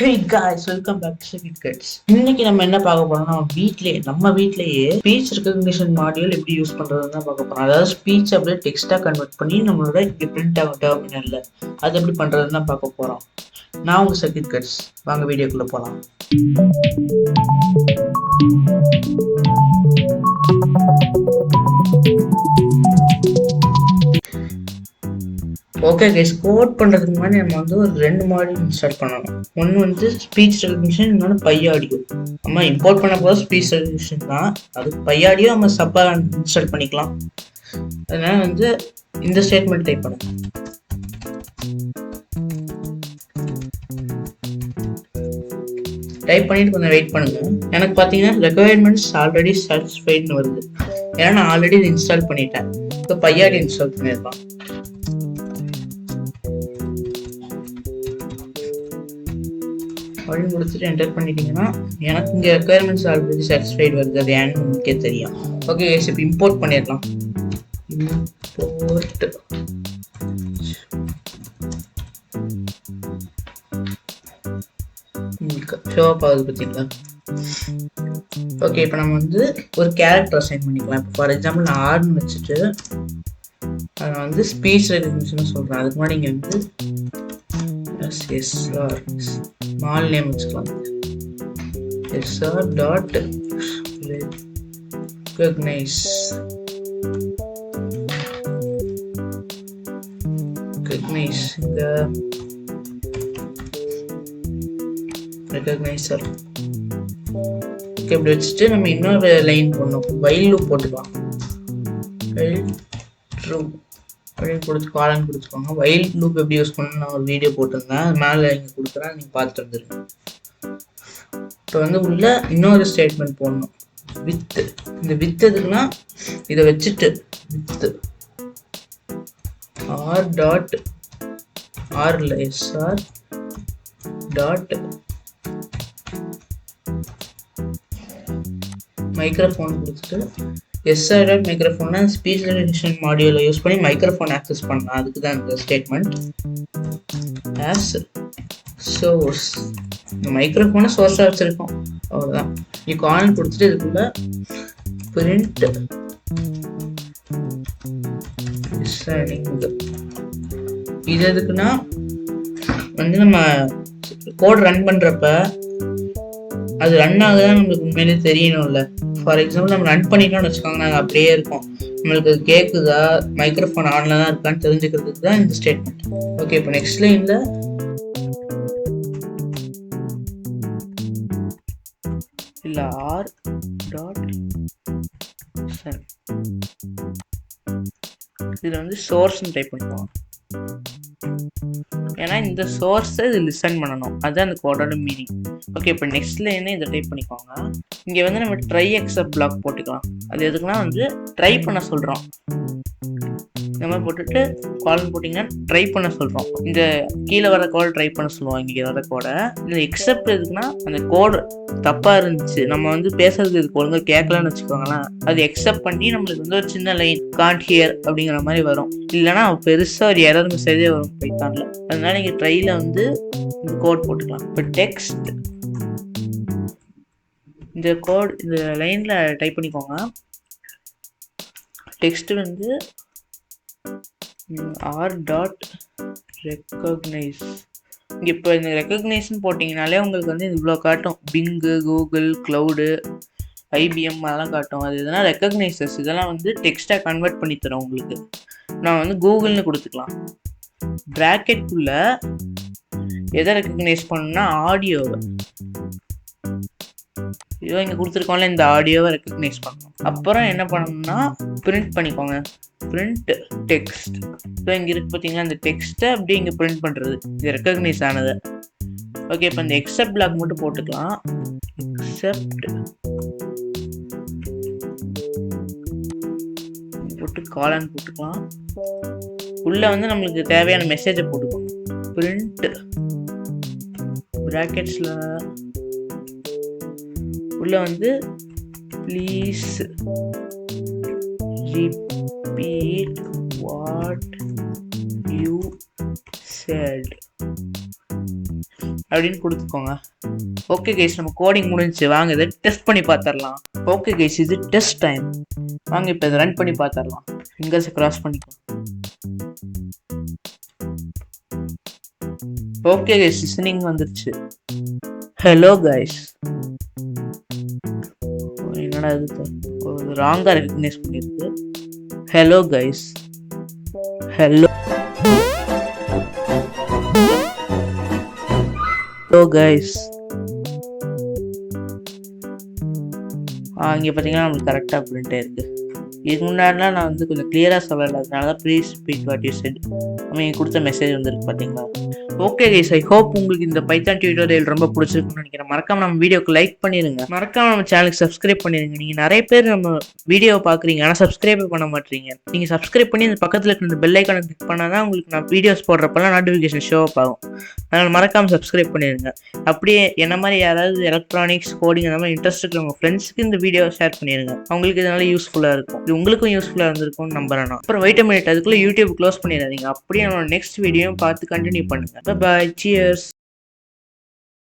Hey guys, welcome back to SpeechRecognition. இன்னைக்கு நம்ம என்ன பார்க்க போறோம்னா நம்ம வீட்லயே ஸ்பீச் ரெகக்னிஷன் மாடியூல் எப்படி யூஸ் பண்றதுன்னு தான் பார்க்க போறோம். அதாவது ஸ்பீச் அப்படியே டெக்ஸ்டா கன்வெர்ட் பண்ணி நம்மளோட பிரிண்ட் ஆகும் டெர்மினல்ல அது எப்படி பண்றதுன்னு தான் பார்க்க போறோம். நான் உங்க SpeechRecognition. வாங்க வீடியோக்குள்ள போலாம். ஓகே கைஸ், கோட் பண்ணுறதுக்கு முன்னாடி நம்ம வந்து ஒரு 2 மாடியூல் இன்ஸ்டால் பண்ணணும். ஒன்று வந்து ஸ்பீச் ரெகக்னிஷன், இன்னொன்று பையாடியோ. நம்ம இம்போர்ட் பண்ண போது ஸ்பீச் ரெகக்னிஷன் தான், அதுக்கு பையாடியோ நம்ம சப்பாக இன்ஸ்டால் பண்ணிக்கலாம். அதனால வந்து இந்த ஸ்டேட்மெண்ட் டைப் பண்ணுங்க. டைப் பண்ணிட்டு கொஞ்சம் வெயிட் பண்ணுங்க. எனக்கு பார்த்தீங்கன்னா ரெக்குவயர்மெண்ட்ஸ் ஆல்ரெடி சாட்டிஸ்ஃபைட்னு வருது, ஏன்னா நான் ஆல்ரெடி இதை இன்ஸ்டால் பண்ணிட்டேன். இப்போ பையாடி இன்ஸ்டால் பண்ணியிருக்கோம். அப்படின்னு கொடுத்துட்டு என்டர் பண்ணிட்டீங்கன்னா எனக்கு இங்கே ரெக்குயர்மெண்ட்ஸ் ஆல்ரெடி சாட்டிஸ்ஃபைட் வருது. அது ஏன்னு உங்களுக்கே தெரியும். ஓகே கைஸ், இப்போ இம்போர்ட் பண்ணிடலாம். இம்போர்ட் ஷோப் ஆகுது பார்த்தீங்களா? ஓகே, இப்போ நம்ம வந்து ஒரு கேரக்டர் அசைன் பண்ணிக்கலாம். இப்போ ஃபார் எக்ஸாம்பிள் நான் ஆர்னு வச்சுட்டு அதை வந்து ஸ்பீச் ரெகக்னிஷன் சொல்கிறேன். அதுக்கு முன்னாடி இங்கே வந்து ஸ்மால் நேம் வச்சுக்கலாம். SR டாட் ரெகக்னைஸ் இந்த ரெகக்னைசர். ஓகே, இப்படி வச்சுட்டு நம்ம இன்னொரு லைன் போடணும். வைல் லூப் போட்டுக்கலாம். வைல் ட்ரூ அப்படின்னு கொடுத்து காலன் கொடுத்துக்கோங்க. வைல் லூப் எப்படி யூஸ் பண்ணணும்னு நான் ஒரு வீடியோ போட்டிருந்தேன், அது மேலே இங்கே கொடுக்குறேன், நீங்கள் பார்த்துட்டு வந்துருங்க. இப்போ வந்து உள்ள இன்னொரு ஸ்டேட்மெண்ட் போடணும். வித்து. இந்த வித் எதுக்குன்னா இதை வச்சுட்டு வித்து ஆர் டாட் ஆர்ல எஸ்ஆர் டாட் மைக்ரோஃபோன் கொடுத்துட்டு SR டாட் மைக்ரோஃபோன்னா ஸ்பீச் ரெகக்னிஷன் மாடியூலை யூஸ் பண்ணி மைக்ரோஃபோன் ஆக்சஸ் பண்ணலாம். அதுக்கு தான் இந்த ஸ்டேட்மெண்ட். ஆஸ் சோர்ஸ், இந்த மைக்ரோஃபோனை சோர்ஸாக வச்சுருக்கோம், அவ்வளோதான். நீ காலன் கொடுத்துட்டு இதுக்குள்ள பிரிண்ட் இது எதுக்குன்னா வந்து நம்ம கோட் ரன் பண்ணுறப்ப அது ரன் ஆகுதான் நம்மளுக்கு உண்மையிலே தெரியணும்ல. ஃபார் எக்ஸாம்பிள் நம்ம ரன் பண்ணிட்டோம்னு வச்சுக்கோங்க, நாங்கள் அப்படியே இருக்கோம், நம்மளுக்கு கேட்குதா மைக்ரோஃபோன் ஆன்ல தான் இருக்கான்னு தெரிஞ்சுக்கிறதுக்கு தான் இந்த ஸ்டேட்மெண்ட். ஓகே, இப்போ நெக்ஸ்ட் லைன்ல இல்லை ஆர் டாட் சன், இதில் வந்து சோர்ஸ்ன்னு டைப் பண்ணுவோம். ஏன்னா இந்த சோர்ஸை இது லிசன் பண்ணணும், அதுதான் அந்த கோடோட மீனிங். ஓகே, இப்போ நெக்ஸ்ட் லைனே இதை டைப் பண்ணிக்கோங்க. இங்கே வந்து நம்ம ட்ரை எக்ஸப்ட் பிளாக் போட்டுக்கலாம். அது எதுக்குன்னா வந்து ட்ரை பண்ண சொல்கிறோம். இந்த மாதிரி போட்டுட்டு கால் போட்டிங்கன்னா ட்ரை பண்ண சொல்கிறோம். இந்த கீழே வர கோடை ட்ரை பண்ண சொல்லுவோம். இங்கே வர கோடை இந்த எக்ஸப்ட் எதுக்குன்னா அந்த கோடு தப்பாக இருந்துச்சு, நம்ம வந்து பேசுறது இதுக்கு ஒழுங்காக கேட்கலான்னு வச்சுக்கோங்களேன், அது எக்ஸப்ட் பண்ணி நம்மளுக்கு வந்து ஒரு சின்ன லைன் காண்ட் ஹியர் அப்படிங்கிற மாதிரி வரும். இல்லைன்னா பெருசாக ஒரு எரர் மெசேஜே வரும் பைத்தான்ல. அதனால நீங்கள் ட்ரையில் வந்து இந்த கோட் போட்டுக்கலாம். இப்போ டெக்ஸ்ட் இந்த கோட் இந்த லைனில் டைப் பண்ணிக்கோங்க. டெக்ஸ்ட் வந்து ஆர் டாட் ரெகக்னைஸ். இங்கே இப்போ இந்த ரெகக்னைஸ்ன்னு போட்டிங்கனாலே உங்களுக்கு வந்து இவ்வளோ காட்டும். பிங்கு, கூகுள், க்ளவுடு, IBM அதெல்லாம் காட்டும். அது எதுனா ரெகக்னைசஸ், இதெல்லாம் வந்து டெக்ஸ்ட்டாக கன்வெர்ட் பண்ணி தரோம் உங்களுக்கு. நான் வந்து கூகுள்னு கொடுத்துக்கலாம். ப்ராக்கெட்டுக்குள்ள எதை ரெகக்னைஸ் பண்ணணும்னா ஆடியோவை, இதோ இங்கே கொடுத்துருக்கோம்ல, இந்த ஆடியோவை ரெகக்னைஸ் பண்ணணும். அப்புறம் என்ன பண்ணணும்னா பிரிண்ட் பண்ணிக்கோங்க. Print text. இப்போ இங்கே இருக்கு பார்த்தீங்களா, இந்த டெக்ஸ்ட்டை அப்படியே இங்கே பிரிண்ட் பண்ணுறது, இது ரெகக்னைஸ் ஆனது. ஓகே, இப்போ இந்த எக்ஸப்ட் பிளாக் மட்டும் போட்டுக்கலாம். எக்ஸப்ட் போட்டு காலன் போட்டுக்கலாம். உள்ள வந்து நம்மளுக்கு தேவையான மெசேஜை போட்டுக்கோங்க. பிரிண்ட் பிராக்கெட்ஸில் உள்ள வந்து please repeat what you said அப்படின்னு கொடுத்துக்கோங்க. ஓகே கைஸ், நம்ம கோடிங் முடிஞ்சிச்சு. வாங்க இதை டெஸ்ட் பண்ணி பார்த்துடலாம். ஓகே கைஸ், இது டெஸ்ட் டைம். வாங்க இப்போ இதை ரன் பண்ணி பார்த்துடலாம். ஃபிங்கர்ஸை கிராஸ் பண்ணிக்கோ. ஓகே கைஸ், லிசனிங் வந்துருச்சு. Hello guys. என்னடா இது ராங்கா ரெகக்னைஸ் பண்ணிருக்கு. Hello guys. Hello guys. இங்கே பார்த்தீங்கன்னா நம்மளுக்கு கரெக்டாக பிரிண்டே இருக்கு. இதுக்கு முன்னாடிலாம் நான் வந்து கொஞ்சம் கிளியராக சொல்லலை, அதனால தான் please speak what you said அவங்க கொடுத்த மெசேஜ் வந்துருக்கு பார்த்தீங்களா. ஓகே கைஸ், ஐ ஹோப் உங்களுக்கு இந்த பைத்தான் டியூட்டோரியல் ரொம்ப பிடிச்சிருக்குன்னு நினைக்கிறேன். மறக்காம நம்ம வீடியோக்கு லைக் பண்ணிடுங்க. மறக்காம நம்ம சேனலுக்கு சப்ஸ்கிரைப் பண்ணிடுங்க. நீங்கள் நிறைய பேர் நம்ம வீடியோவை பார்க்குறீங்க, ஆனால் சப்ஸ்கிரைப் பண்ண மாட்டீங்க. நீங்கள் சப்ஸ்கிரைப் பண்ணி அந்த பக்கத்தில் இருக்கிற இந்த பெல் ஐக்கானை கிளிக் பண்ணால் தான் உங்களுக்கு நான் வீடியோஸ் போடுறப்பெல்லாம் நோட்டிஃபிகேஷன் ஷோ அப் ஆகும். அதனால் மறக்காமல் சப்ஸ்கிரைப் பண்ணிடுங்க. அப்படியே என்ன மாதிரி யாராவது எலக்ட்ரானிக்ஸ் கோடிங் அந்த மாதிரி இன்ட்ரெஸ்ட் இருக்கிற உங்கள் ஃப்ரெண்ட்ஸுக்கு இந்த வீடியோவை ஷேர் பண்ணிடுங்க. அவங்களுக்கு இதனால யூஸ்ஃபுல்லாக இருக்கும். இது உங்களுக்கும் யூஸ்ஃபுல்லாக இருந்திருக்கும்னு நம்புறேன். அப்புறம் வெயிட் அ மினிட், அதுக்குள்ளே யூடியூப் க்ளோஸ் பண்ணிடாதீங்க. அப்படியே நம்ம நெக்ஸ்ட் வீடியோ பார்த்து கண்டினியூ பண்ணுங்க. Bye bye. Cheers.